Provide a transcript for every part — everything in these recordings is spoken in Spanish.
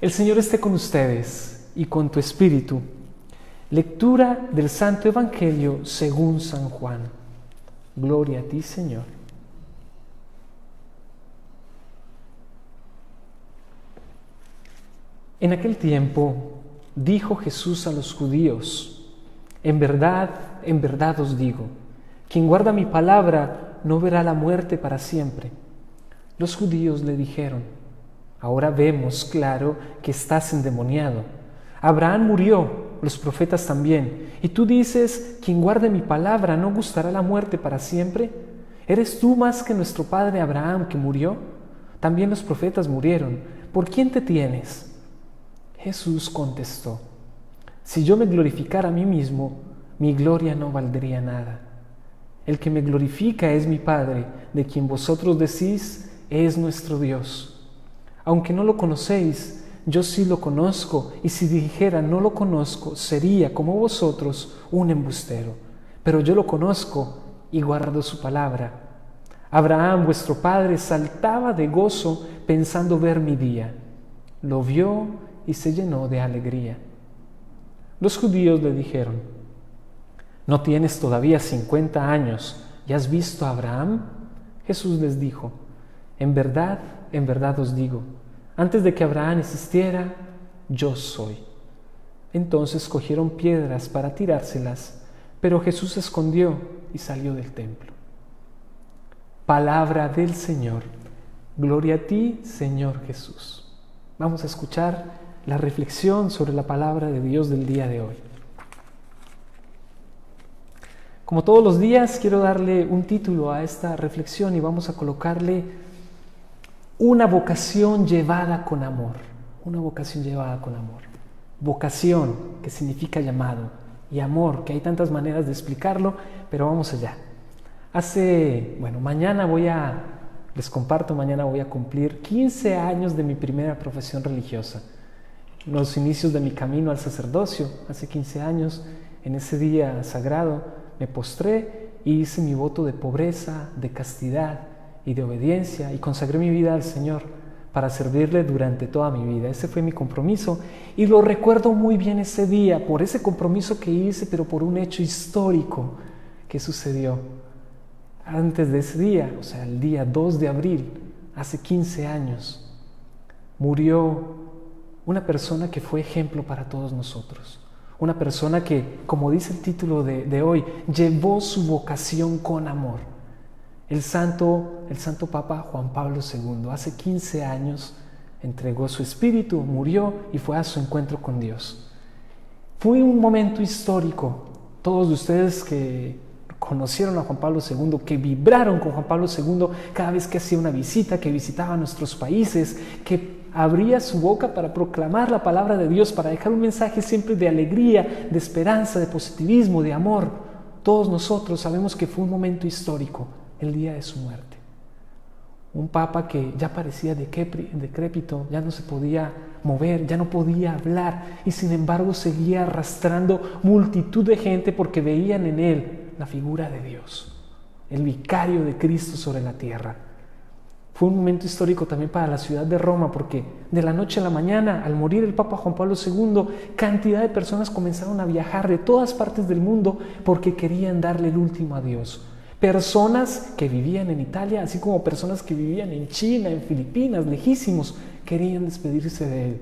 El Señor esté con ustedes y con tu espíritu. Lectura del Santo Evangelio según San Juan. Gloria a ti, Señor. En aquel tiempo dijo Jesús a los judíos: en verdad os digo, quien guarda mi palabra no verá la muerte para siempre. Los judíos le dijeron: ahora vemos claro que estás endemoniado. Abraham murió, los profetas también, y tú dices: quien guarde mi palabra no gustará la muerte para siempre. ¿Eres tú más que nuestro padre Abraham, que murió? También los profetas murieron. ¿Por quién te tienes? Jesús contestó: si yo me glorificara a mí mismo, mi gloria no valdría nada. El que me glorifica es mi Padre, de quien vosotros decís es nuestro Dios. Aunque no lo conocéis, yo sí lo conozco, y si dijera no lo conozco, sería como vosotros un embustero. Pero yo lo conozco y guardo su palabra. Abraham, vuestro padre, saltaba de gozo pensando ver mi día. Lo vio y se llenó de alegría. Los judíos le dijeron: ¿no tienes todavía 50 años y has visto a Abraham? Jesús les dijo: en verdad os digo, antes de que Abraham existiera, yo soy. Entonces cogieron piedras para tirárselas, pero Jesús se escondió y salió del templo. Palabra del Señor. Gloria a ti, Señor Jesús. Vamos a escuchar la reflexión sobre la palabra de Dios del día de hoy. Como todos los días, quiero darle un título a esta reflexión y vamos a colocarle: una vocación llevada con amor. Una vocación llevada con amor. Vocación, que significa llamado, y amor, que hay tantas maneras de explicarlo, pero vamos allá. Mañana voy a cumplir 15 años de mi primera profesión religiosa. Los inicios de mi camino al sacerdocio, hace 15 años, en ese día sagrado, me postré y hice mi voto de pobreza, de castidad y de obediencia, y consagré mi vida al Señor para servirle durante toda mi vida. Ese fue mi compromiso y lo recuerdo muy bien ese día, por ese compromiso que hice, pero por un hecho histórico que sucedió. Antes de ese día, o sea, el día 2 de abril, hace 15 años, murió una persona que fue ejemplo para todos nosotros. Una persona que, como dice el título de hoy, llevó su vocación con amor. El santo Papa Juan Pablo II, hace 15 años, entregó su espíritu, murió y fue a su encuentro con Dios. Fue un momento histórico. Todos de ustedes que conocieron a Juan Pablo II, que vibraron con Juan Pablo II cada vez que hacía una visita, que visitaba nuestros países, que abría su boca para proclamar la palabra de Dios, para dejar un mensaje siempre de alegría, de esperanza, de positivismo, de amor. Todos nosotros sabemos que fue un momento histórico, el día de su muerte. Un papa que ya parecía decrépito, ya no se podía mover, ya no podía hablar, y sin embargo seguía arrastrando multitud de gente porque veían en él la figura de Dios, el vicario de Cristo sobre la tierra. Fue un momento histórico también para la ciudad de Roma, porque de la noche a la mañana, al morir el Papa Juan Pablo II, cantidad de personas comenzaron a viajar de todas partes del mundo porque querían darle el último adiós. Personas que vivían en Italia, así como personas que vivían en China, en Filipinas, lejísimos, querían despedirse de él,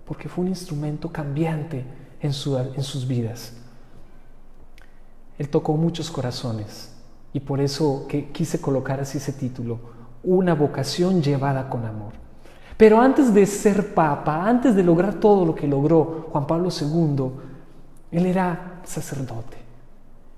porque fue un instrumento cambiante en sus vidas. Él tocó muchos corazones y por eso quise colocar así ese título: una vocación llevada con amor. Pero antes de ser papa, antes de lograr todo lo que logró Juan Pablo II, él era sacerdote.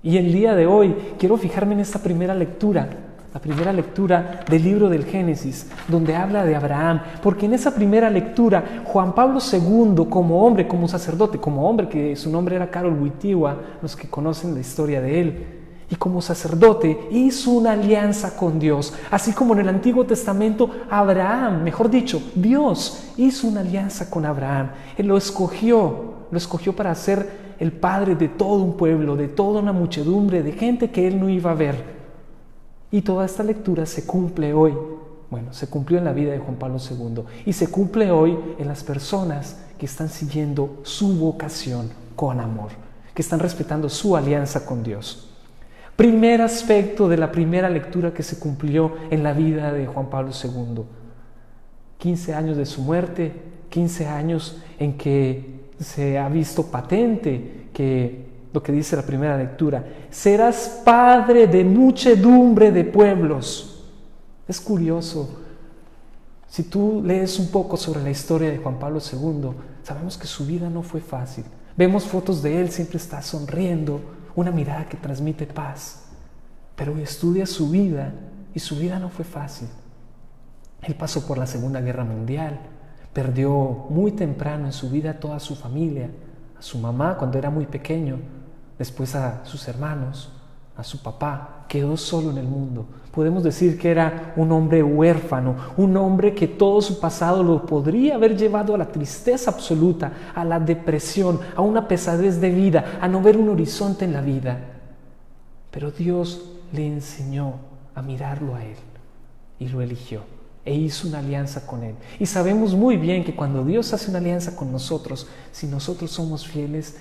Y el día de hoy quiero fijarme en esta primera lectura, la primera lectura del libro del Génesis, donde habla de Abraham, porque en esa primera lectura Juan Pablo II, como hombre, como sacerdote, como hombre que su nombre era Karol Wojtyła, los que conocen la historia de él, y como sacerdote hizo una alianza con Dios, así como en el Antiguo Testamento Abraham, mejor dicho, Dios hizo una alianza con Abraham. Él lo escogió para ser el padre de todo un pueblo, de toda una muchedumbre de gente que él no iba a ver. Y toda esta lectura se cumple hoy Bueno, se cumplió en la vida de Juan Pablo II y se cumple hoy en las personas que están siguiendo su vocación con amor, que están respetando su alianza con Dios. Primer aspecto de la primera lectura que se cumplió en la vida de Juan Pablo II. 15 años de su muerte, 15 años en que se ha visto patente que lo que dice la primera lectura: serás padre de muchedumbre de pueblos. Es curioso, si tú lees un poco sobre la historia de Juan Pablo II, sabemos que su vida no fue fácil. Vemos fotos de él, siempre está sonriendo, una mirada que transmite paz. Pero estudia su vida y su vida no fue fácil. Él pasó por la Segunda Guerra Mundial, perdió muy temprano en su vida a toda su familia, a su mamá cuando era muy pequeño, después a sus hermanos, a su papá, quedó solo en el mundo. Podemos decir que era un hombre huérfano, un hombre que todo su pasado lo podría haber llevado a la tristeza absoluta, a la depresión, a una pesadez de vida, a no ver un horizonte en la vida. Pero Dios le enseñó a mirarlo a él y lo eligió e hizo una alianza con él. Y sabemos muy bien que cuando Dios hace una alianza con nosotros, si nosotros somos fieles,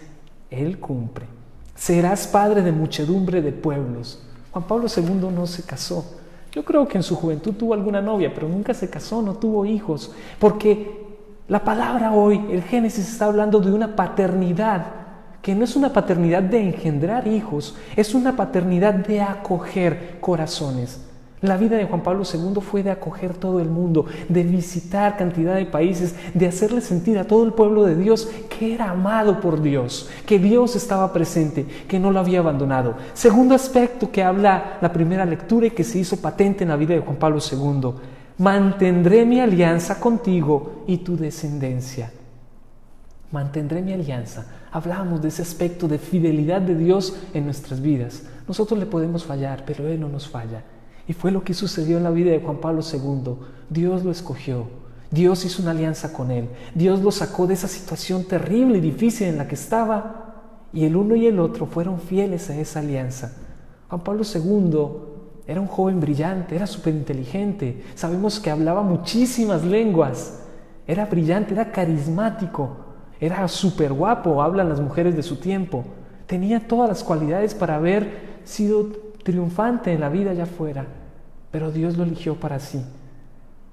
Él cumple. Serás padre de muchedumbre de pueblos. Juan Pablo II no se casó. Yo creo que en su juventud tuvo alguna novia, pero nunca se casó, no tuvo hijos, porque la palabra hoy, el Génesis, está hablando de una paternidad, que no es una paternidad de engendrar hijos, es una paternidad de acoger corazones. La vida de Juan Pablo II fue de acoger todo el mundo, de visitar cantidad de países, de hacerle sentir a todo el pueblo de Dios que era amado por Dios, que Dios estaba presente, que no lo había abandonado. Segundo aspecto que habla la primera lectura y que se hizo patente en la vida de Juan Pablo II: mantendré mi alianza contigo y tu descendencia. Mantendré mi alianza. Hablamos de ese aspecto de fidelidad de Dios en nuestras vidas. Nosotros le podemos fallar, pero Él no nos falla. Y fue lo que sucedió en la vida de Juan Pablo II. Dios lo escogió, Dios hizo una alianza con él, Dios lo sacó de esa situación terrible y difícil en la que estaba, y el uno y el otro fueron fieles a esa alianza. Juan Pablo II era un joven brillante, era súper inteligente, sabemos que hablaba muchísimas lenguas, era brillante, era carismático, era súper guapo, hablan las mujeres de su tiempo, tenía todas las cualidades para haber sido triunfante en la vida allá afuera, pero Dios lo eligió para sí.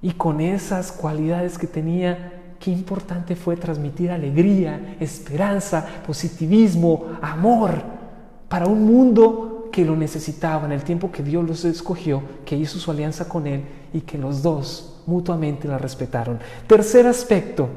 Y con esas cualidades que tenía, qué importante fue transmitir alegría, esperanza, positivismo, amor para un mundo que lo necesitaba en el tiempo que Dios los escogió, que hizo su alianza con Él y que los dos mutuamente la respetaron. Tercer aspecto,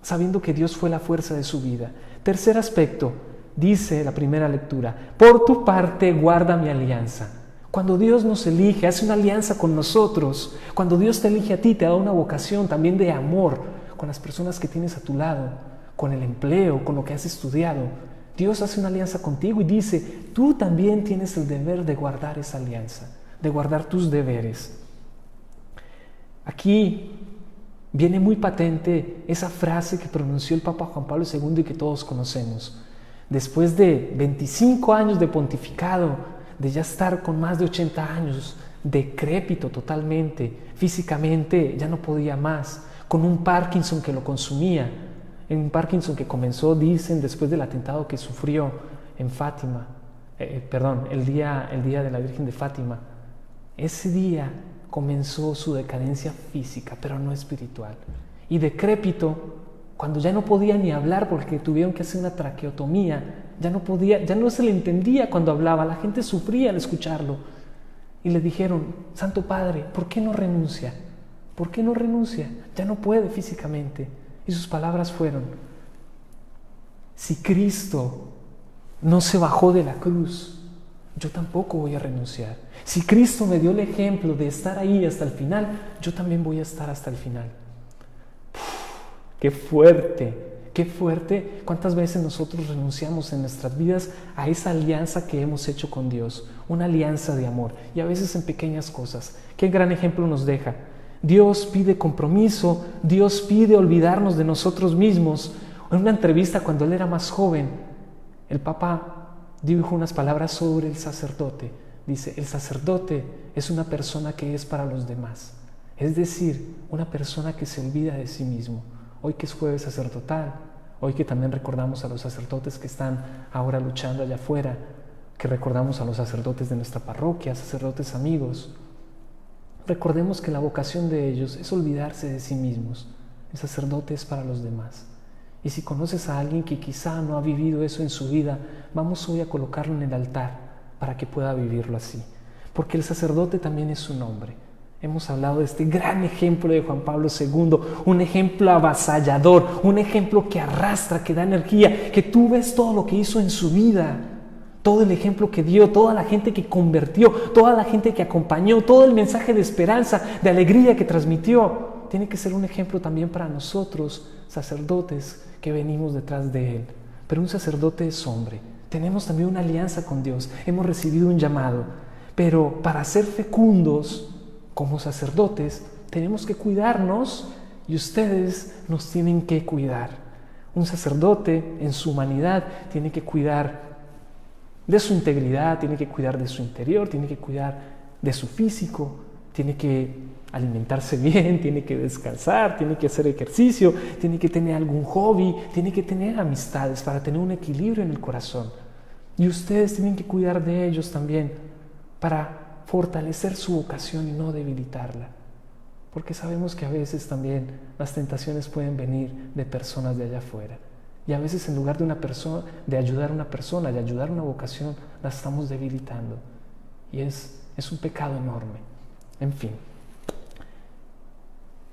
sabiendo que Dios fue la fuerza de su vida. Tercer aspecto, dice la primera lectura: por tu parte guarda mi alianza. Cuando Dios nos elige, hace una alianza con nosotros. Cuando Dios te elige a ti, te da una vocación también de amor con las personas que tienes a tu lado, con el empleo, con lo que has estudiado. Dios hace una alianza contigo y dice: tú también tienes el deber de guardar esa alianza, de guardar tus deberes. Aquí viene muy patente esa frase que pronunció el Papa Juan Pablo II y que todos conocemos. Después de 25 años de pontificado, de ya estar con más de 80 años, decrépito totalmente, físicamente ya no podía más, con un Parkinson que lo consumía, un Parkinson que comenzó, dicen, después del atentado que sufrió en Fátima, el día de la Virgen de Fátima. Ese día comenzó su decadencia física, pero no espiritual. Y decrépito, cuando ya no podía ni hablar porque tuvieron que hacer una traqueotomía, ya no se le entendía cuando hablaba, la gente sufría al escucharlo. Y le dijeron: Santo Padre, ¿por qué no renuncia? ¿Por qué no renuncia? Ya no puede físicamente. Y sus palabras fueron: si Cristo no se bajó de la cruz, yo tampoco voy a renunciar. Si Cristo me dio el ejemplo de estar ahí hasta el final, yo también voy a estar hasta el final. ¡Qué fuerte! ¡Qué fuerte! ¿Cuántas veces nosotros renunciamos en nuestras vidas a esa alianza que hemos hecho con Dios? Una alianza de amor, y a veces en pequeñas cosas. ¡Qué gran ejemplo nos deja! Dios pide compromiso, Dios pide olvidarnos de nosotros mismos. En una entrevista cuando él era más joven, el Papa dijo unas palabras sobre el sacerdote. Dice: el sacerdote es una persona que es para los demás. Es decir, una persona que se olvida de sí mismo. Hoy que es jueves sacerdotal, hoy que también recordamos a los sacerdotes que están ahora luchando allá afuera, que recordamos a los sacerdotes de nuestra parroquia, sacerdotes amigos, recordemos que la vocación de ellos es olvidarse de sí mismos. El sacerdote es para los demás. Y si conoces a alguien que quizá no ha vivido eso en su vida, vamos hoy a colocarlo en el altar para que pueda vivirlo así. Porque el sacerdote también es un hombre. Hemos hablado de este gran ejemplo de Juan Pablo II, un ejemplo avasallador, un ejemplo que arrastra, que da energía, que tú ves todo lo que hizo en su vida, todo el ejemplo que dio, toda la gente que convirtió, toda la gente que acompañó, todo el mensaje de esperanza, de alegría que transmitió. Tiene que ser un ejemplo también para nosotros, sacerdotes, que venimos detrás de él. Pero un sacerdote es hombre. Tenemos también una alianza con Dios. Hemos recibido un llamado. Pero para ser fecundos como sacerdotes, tenemos que cuidarnos y ustedes nos tienen que cuidar. Un sacerdote en su humanidad tiene que cuidar de su integridad, tiene que cuidar de su interior, tiene que cuidar de su físico, tiene que alimentarse bien, tiene que descansar, tiene que hacer ejercicio, tiene que tener algún hobby, tiene que tener amistades para tener un equilibrio en el corazón. Y ustedes tienen que cuidar de ellos también para fortalecer su vocación y no debilitarla. Porque sabemos que a veces también las tentaciones pueden venir de personas de allá afuera. Y a veces en lugar de ayudar a una persona, de ayudar a una vocación, la estamos debilitando. Y es un pecado enorme. En fin.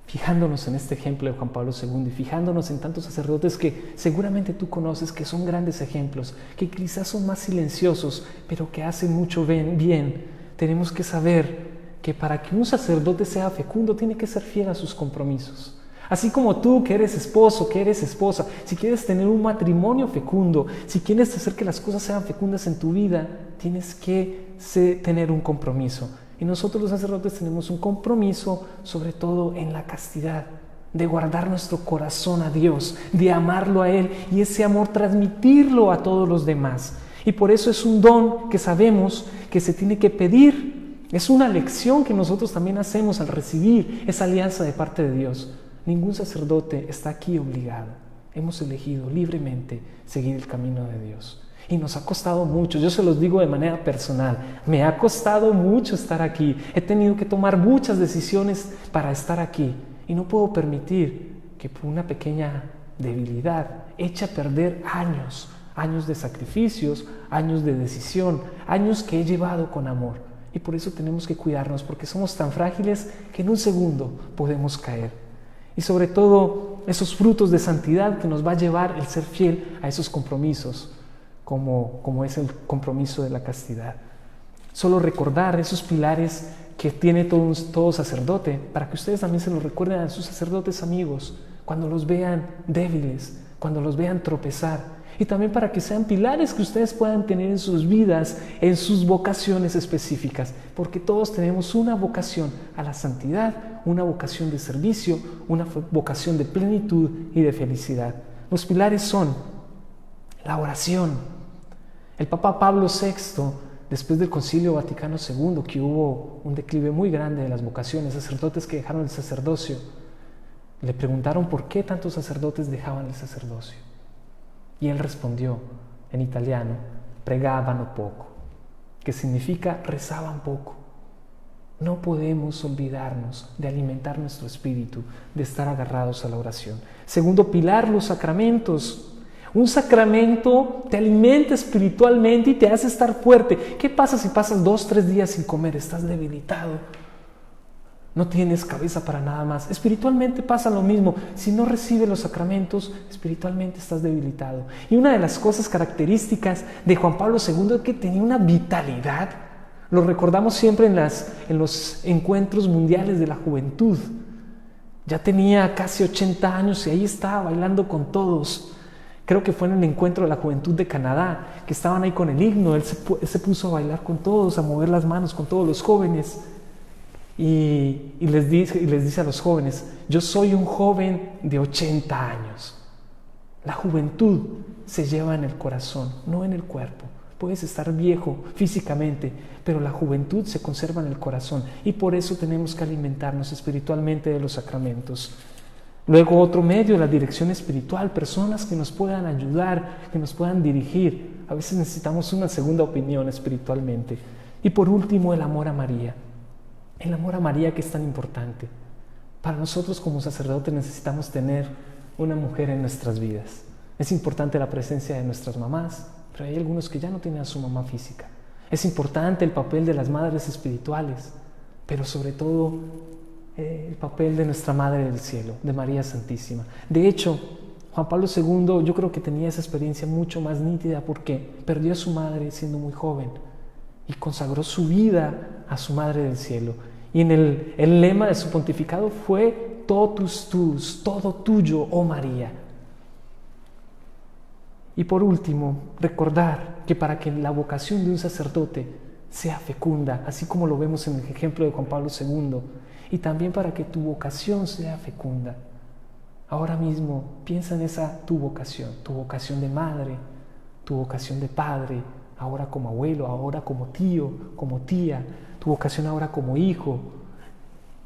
Fijándonos en este ejemplo de Juan Pablo II y fijándonos en tantos sacerdotes que seguramente tú conoces, que son grandes ejemplos, que quizás son más silenciosos, pero que hacen mucho bien, tenemos que saber que para que un sacerdote sea fecundo tiene que ser fiel a sus compromisos. Así como tú que eres esposo, que eres esposa, si quieres tener un matrimonio fecundo, si quieres hacer que las cosas sean fecundas en tu vida, tienes que tener un compromiso. Y nosotros los sacerdotes tenemos un compromiso, sobre todo en la castidad, de guardar nuestro corazón a Dios, de amarlo a Él y ese amor transmitirlo a todos los demás. Y por eso es un don que sabemos que se tiene que pedir. Es una lección que nosotros también hacemos al recibir esa alianza de parte de Dios. Ningún sacerdote está aquí obligado. Hemos elegido libremente seguir el camino de Dios. Y nos ha costado mucho, yo se los digo de manera personal, me ha costado mucho estar aquí. He tenido que tomar muchas decisiones para estar aquí. Y no puedo permitir que por una pequeña debilidad eche a perder años de sacrificios, años de decisión, años que he llevado con amor. Y por eso tenemos que cuidarnos, porque somos tan frágiles que en un segundo podemos caer. Y sobre todo, esos frutos de santidad que nos va a llevar el ser fiel a esos compromisos, como es el compromiso de la castidad. Solo recordar esos pilares que tiene todo sacerdote, para que ustedes también se los recuerden a sus sacerdotes amigos, cuando los vean débiles, cuando los vean tropezar, y también para que sean pilares que ustedes puedan tener en sus vidas, en sus vocaciones específicas, porque todos tenemos una vocación a la santidad, una vocación de servicio, una vocación de plenitud y de felicidad. Los pilares son la oración. El Papa Pablo VI, después del Concilio Vaticano II, que hubo un declive muy grande de las vocaciones, sacerdotes que dejaron el sacerdocio, le preguntaron por qué tantos sacerdotes dejaban el sacerdocio. Y él respondió en italiano, pregavano poco, que significa rezaban poco. No podemos olvidarnos de alimentar nuestro espíritu, de estar agarrados a la oración. Segundo pilar, los sacramentos. Un sacramento te alimenta espiritualmente y te hace estar fuerte. ¿Qué pasa si pasas 2-3 días sin comer? Estás debilitado. No tienes cabeza para nada más. Espiritualmente pasa lo mismo. Si no recibes los sacramentos, espiritualmente estás debilitado. Y una de las cosas características de Juan Pablo II es que tenía una vitalidad. Lo recordamos siempre en los encuentros mundiales de la juventud. Ya tenía casi 80 años y ahí estaba bailando con todos. Creo que fue en el encuentro de la juventud de Canadá, que estaban ahí con el himno. Él se puso a bailar con todos, a mover las manos con todos los jóvenes. Y les dice a los jóvenes, yo soy un joven de 80 años. La juventud se lleva en el corazón, no en el cuerpo. Puedes estar viejo físicamente, pero la juventud se conserva en el corazón y por eso tenemos que alimentarnos espiritualmente de los sacramentos. Luego otro medio, la dirección espiritual, personas que nos puedan ayudar, que nos puedan dirigir. A veces necesitamos una segunda opinión espiritualmente. Y por último, el amor a María. El amor a María que es tan importante. Para nosotros como sacerdotes necesitamos tener una mujer en nuestras vidas. Es importante la presencia de nuestras mamás, pero hay algunos que ya no tienen a su mamá física. Es importante el papel de las madres espirituales, pero sobre todo el papel de nuestra Madre del Cielo, de María Santísima. De hecho, Juan Pablo II yo creo que tenía esa experiencia mucho más nítida porque perdió a su madre siendo muy joven y consagró su vida a su Madre del Cielo. Y en el lema de su pontificado fue totus tuus, todo tuyo, oh María. Y por último, recordar que para que la vocación de un sacerdote sea fecunda, así como lo vemos en el ejemplo de Juan Pablo II, y también para que tu vocación sea fecunda. Ahora mismo piensa en tu vocación de madre, tu vocación de padre, ahora como abuelo, ahora como tío, como tía, tu vocación ahora como hijo.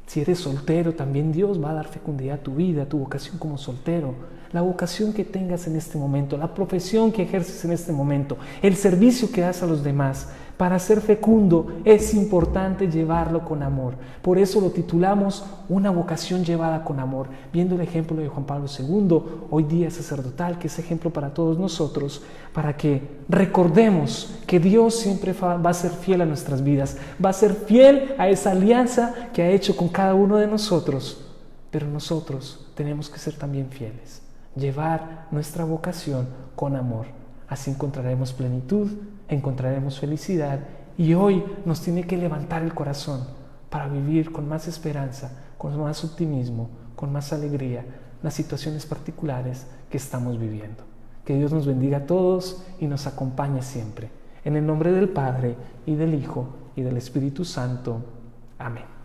Si eres soltero, también Dios va a dar fecundidad a tu vida, tu vocación como soltero, la vocación que tengas en este momento, la profesión que ejerces en este momento, el servicio que das a los demás. Para ser fecundo es importante llevarlo con amor. Por eso lo titulamos Una vocación llevada con amor, viendo el ejemplo de Juan Pablo II, hoy día sacerdotal, que es ejemplo para todos nosotros, para que recordemos que Dios siempre va a ser fiel a nuestras vidas, va a ser fiel a esa alianza que ha hecho con cada uno de nosotros, pero nosotros tenemos que ser también fieles, llevar nuestra vocación con amor. Así encontraremos plenitud, encontraremos felicidad y hoy nos tiene que levantar el corazón para vivir con más esperanza, con más optimismo, con más alegría las situaciones particulares que estamos viviendo. Que Dios nos bendiga a todos y nos acompañe siempre. En el nombre del Padre y del Hijo y del Espíritu Santo. Amén.